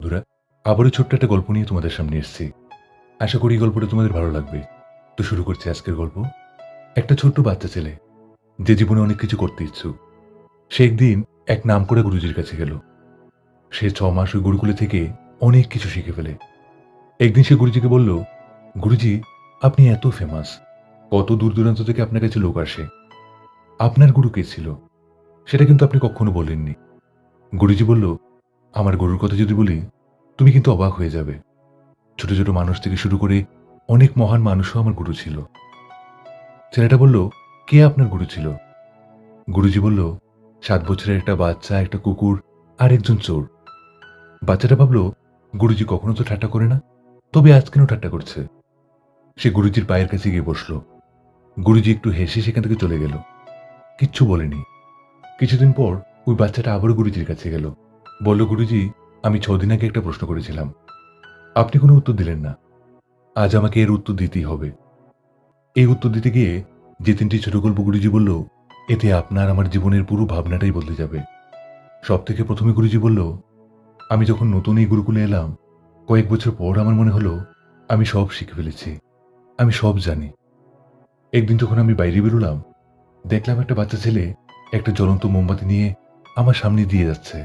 বন্ধুরা, আবারও ছোট্ট একটা গল্প নিয়ে তোমাদের সামনে এসেছি। আশা করি এই গল্পটা তোমাদের ভালো লাগবে। তো শুরু করছি আজকের গল্প। একটা ছোট্ট বাচ্চা ছেলে যে জীবনে অনেক কিছু করতে ইচ্ছুক, সে একদিন এক নামকরা গুরুজির কাছে গেল। সে 6 মাস ওই গুরুকুলে থেকে অনেক কিছু শিখে ফেলে। একদিন সে গুরুজিকে বলল, গুরুজি, আপনি এত ফেমাস, কত দূর দূরান্ত থেকে আপনার কাছে লোক আসে। আপনার গুরু কে ছিল সেটা কিন্তু আপনি কখনো বলেননি। গুরুজি বলল, আমার গুরুর কথা যদি বলি, তুমি কিন্তু অবাক হয়ে যাবে। ছোট ছোট মানুষ থেকে শুরু করে অনেক মহান মানুষও আমার গুরু ছিল। ছেলেটা বলল, কে আপনার গুরু ছিল? গুরুজি বলল, 7 বছরের একটা বাচ্চা, একটা কুকুর আর একজন চোর। বাচ্চাটা ভাবল, গুরুজি কখনো তো ঠাট্টা করে না, তবে আজ কেন ঠাট্টা করছে। সে গুরুজির পায়ের কাছে গিয়ে বসলো। গুরুজি একটু হেসে সেখান থেকে চলে গেল, কিচ্ছু বলেনি। কিছুদিন পর ওই বাচ্চাটা আবারও গুরুজির কাছে গেল। বলল, গুরুজি, আমি 6 দিন আগে একটা প্রশ্ন করেছিলাম, আপনি কোনো উত্তর দিলেন না। আজ আমাকে এর উত্তর দিতেই হবে। এই উত্তর দিতে গিয়ে যে 3টি ছোট গল্প গুরুজি বলল, এতে আপনার আমার জীবনের পুরো ভাবনাটাই বদলে যাবে। সব থেকে প্রথমে গুরুজি বলল, আমি যখন নতুন এই গুরুকুলে এলাম, কয়েক বছর পর আমার মনে হলো আমি সব শিখে ফেলেছি, আমি সব জানি। একদিন যখন আমি বাইরে বেরোলাম, দেখলাম একটা বাচ্চা ছেলে একটা জ্বলন্ত মোমবাতি নিয়ে আমার সামনে দিয়ে যাচ্ছে।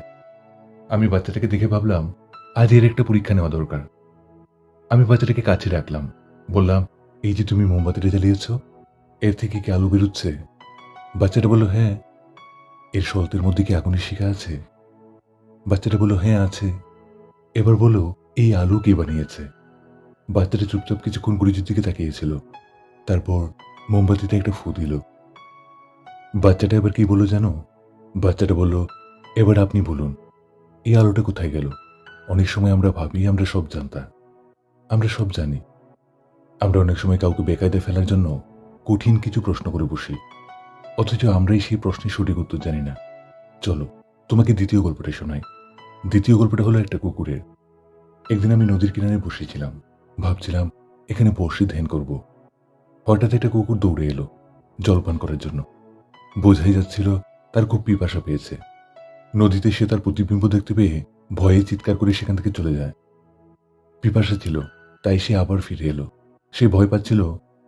আমি বাচ্চাটাকে দেখে ভাবলাম, আজ এর একটা পরীক্ষা নেওয়া দরকার। আমি বাচ্চাটাকে কাছে রাখলাম, বললাম, এই যে তুমি মোমবাতিটা জ্বালিয়েছ, এর থেকে কি আলো বেরোচ্ছে? বাচ্চাটা বলল, হ্যাঁ। এর শরতের মধ্যে কি আগুনের শিখা আছে? বাচ্চাটা বলল, হ্যাঁ আছে। এবার বলো, এই আলো কে বানিয়েছে? বাচ্চাটা চুপচাপ কিছুক্ষণ গুরুজির দিকে তাকিয়েছিল, তারপর মোমবাতিতে একটা ফু দিল। বাচ্চাটা এবার কি বললো জানো? বাচ্চাটা বলল, এবার আপনি বলুন, এই আলোটা কোথায় গেল? অনেক সময় আমরা ভাবি আমরা সব জানতা, আমরা সব জানি। আমরা অনেক সময় কাউকে বেকায়দায় ফেলার জন্য কঠিন কিছু প্রশ্ন করে বসি, অথচ আমরাই সেই প্রশ্নের সঠিক উত্তর জানি না। চলো, তোমাকে দ্বিতীয় গল্পটা শোনাই। দ্বিতীয় গল্পটা হলো একটা কুকুরের। একদিন আমি নদীর কিনারে বসেছিলাম, ভাবছিলাম এখানে বসে ধ্যান করব। হঠাৎ একটা কুকুর দৌড়ে এলো জলপান করার জন্য। বোঝাই যাচ্ছিল তার খুব পিপাসা পেয়েছে। নদীতে সে তার প্রতিবিম্ব দেখতে পেয়ে ভয়ে চিৎকার করে সেখান থেকে চলে যায়। পিপাসা ছিল, তাই সে আবার ফিরে এলো। সে ভয় পাচ্ছিল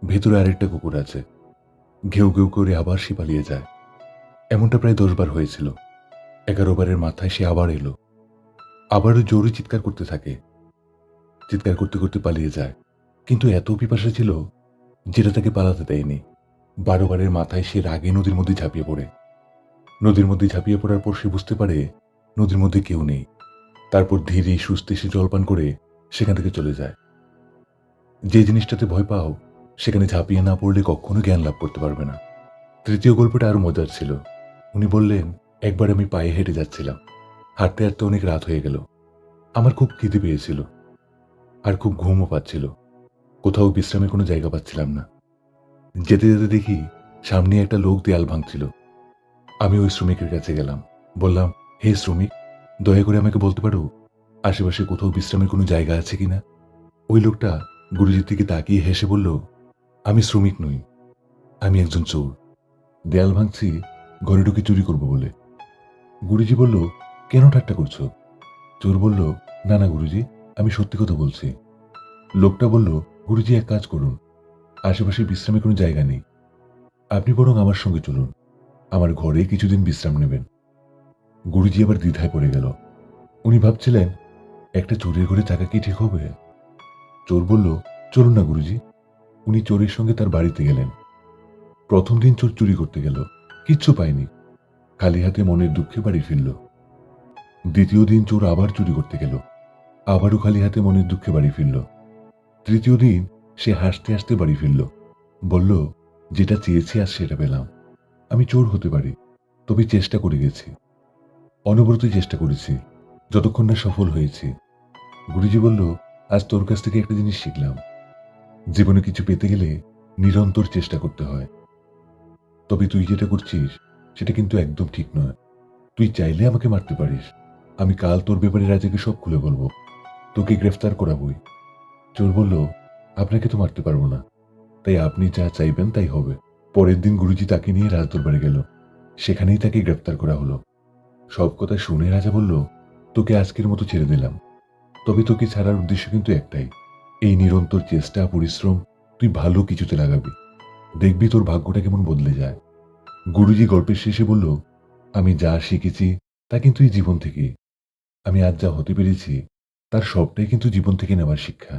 ভেতরে আরেকটা কুকুর আছে। ঘেউ ঘেউ করে আবার সে পালিয়ে যায়। এমনটা প্রায় 10 বার হয়েছিল। 11 বারের মাথায় সে আবার এলো, আবারও জোরে চিৎকার করতে থাকে। চিৎকার করতে করতে পালিয়ে যায়, কিন্তু এত পিপাসা ছিল যেটা তাকে পালাতে দেয়নি। 12 বারের মাথায় সে রাগে নদীর মধ্যে ঝাঁপিয়ে পড়ে। নদীর মধ্যে ঝাঁপিয়ে পড়ার পর সে বুঝতে পারে নদীর মধ্যে কেউ নেই। তারপর ধীরে সুস্থে সে জলপান করে সেখান থেকে চলে যায়। যে জিনিসটাতে ভয় পাও সেখানে ঝাঁপিয়ে না পড়লে কখনো জ্ঞান লাভ করতে পারবে না। তৃতীয় গল্পটা আরো মজার ছিল। উনি বললেন, একবার আমি পায়ে হেঁটে যাচ্ছিলাম, হাঁটতে হাঁটতে অনেক রাত হয়ে গেল। আমার খুব খিদে পেয়েছিল আর খুব ঘুমও পাচ্ছিল। কোথাও বিশ্রামের কোনো জায়গা পাচ্ছিলাম না। যেতে যেতে দেখি সামনে একটা লোক দেয়াল ভাঙছিল। আমি ওই শ্রমিকের কাছে গেলাম, বললাম, হে শ্রমিক, দয়া করে আমাকে বলতে পারো আশেপাশে কোথাও বিশ্রামের কোনো জায়গা আছে কিনা? ওই লোকটা গুরুজির দিকে তাকিয়ে হেসে বলল, আমি শ্রমিক নই, আমি একজন চোর। দেয়াল ভাঙছি ঘরে ঢুকে চুরি করব বলে। গুরুজি বলল, কেন ঠাট্টা করছো? চোর বলল, না না গুরুজি, আমি সত্যি কথা বলছি। লোকটা বলল, গুরুজি এক কাজ করুন, আশেপাশে বিশ্রামের কোনো জায়গা নেই, আপনি বরং আমার সঙ্গে চলুন, আমার ঘরে কিছুদিন বিশ্রাম নেবেন। গুরুজি আবার দ্বিধায় পড়ে গেল। উনি ভাবছিলেন, একটা চোরের ঘরে থাকা কি ঠিক হবে? চোর বলল, চলুন না গুরুজি। উনি চোরের সঙ্গে তার বাড়িতে গেলেন। প্রথম দিন চোর চুরি করতে গেল, কিচ্ছু পায়নি, খালি হাতে মনের দুঃখে বাড়ি ফিরল। দ্বিতীয় দিন চোর আবার চুরি করতে গেল, আবারও খালি হাতে মনের দুঃখে বাড়ি ফিরল। তৃতীয় দিন সে হাসতে হাসতে বাড়ি ফিরল, বলল, যেটা চেয়েছি আজ সেটা পেলাম। আমি চোর হতে পারি, তবে চেষ্টা করে গেছি, অনবরত চেষ্টা করেছি, যতক্ষণ না সফল হয়েছি। গুরুজি বলল, আজ তোর কাছ থেকে একটা জিনিস শিখলাম, জীবনে কিছু পেতে গেলে নিরন্তর চেষ্টা করতে হয়। তবে তুই যেটা করছিস সেটা কিন্তু একদম ঠিক নয়। তুই চাইলে আমাকে মারতে পারিস, আমি কাল তোর ব্যাপারে রাজাকে সব খুলে বলবো, তোকে গ্রেফতার করাবই। চোর বলল, আপনাকে তো মারতে পারবো না, তাই আপনি যা চাইবেন তাই হবে। পরের দিন গুরুজি তাকে নিয়ে রাজদরবারে গেল, সেখানেই তাকে গ্রেফতার করা হলো। সব কথা শুনে রাজা বলল, তোকে আজকের মতো ছেড়ে দিলাম, তবে তোকে ছাড়ার উদ্দেশ্য কিন্তু একটাই, এই নিরন্তর চেষ্টা পরিশ্রম তুই ভালো কিছুতে লাগাবি, দেখবি তোর ভাগ্যটা কেমন বদলে যায়। গুরুজি গল্পের শেষে বলল, আমি যা শিখেছি তা কিন্তু এই জীবন থেকে, আমি আজ যা হতে পেরেছি তার সবটাই কিন্তু জীবন থেকে নেওয়ার শিক্ষা।